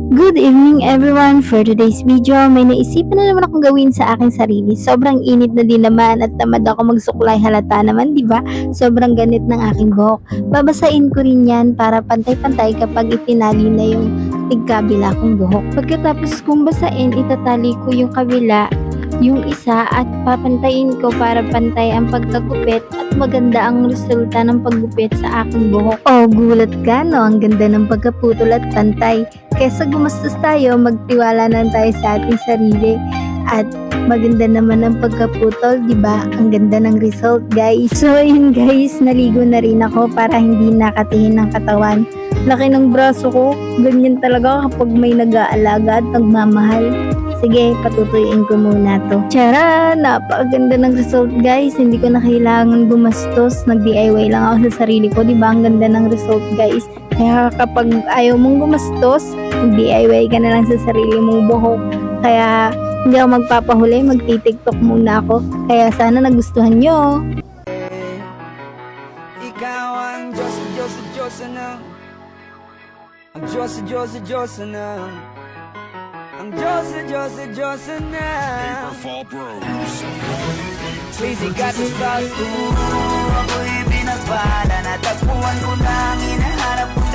Good evening everyone! For today's video, may naisipan na naman akong gawin sa aking sarili. Sobrang init na din naman at tamad ako magsuklay, halata naman, di ba? Sobrang ganit ng aking buhok. Babasain ko rin yan para pantay-pantay kapag itinali na yung tigkabila kong buhok. Pagkatapos kong basain, itatali ko yung kabila, yung isa at papantayin ko para pantay ang pagkagupit at maganda ang resulta ng paggupit sa aking buhok. Oh, gulat ka no? Ang ganda ng pagkaputol at pantay. Kesa gumastos tayo, magtiwala na tayo sa ating sarili. At maganda naman ang pagkaputol, di ba? Ang ganda ng result, guys. So, yun guys, naligo na rin ako para hindi nakatingin ng katawan. Laki ng braso ko. Ganyan talaga kapag may nag-aalaga at nagmamahal. Sige, patutuyin ko muna to. Tara! Napakaganda ng result guys. Hindi ko na kailangan gumastos. Nag-DIY lang ako sa sarili ko. Diba? Ang ganda ng result guys. Kaya kapag ayaw mong gumastos, mag-DIY ka na lang sa sarili mong buhok. Kaya hindi ako magpapahuli. Magti-TikTok muna ako. Kaya sana nagustuhan nyo. Ikaw ang Diyos, Diyos, Diyos na. Ang Diyos, Diyos, Diyos na. Ang Diyos, Diyos, Diyos na. Please, ikat sa stars ko. Ako'y binagpala. Natagpuan ko na ang hinahanap ko.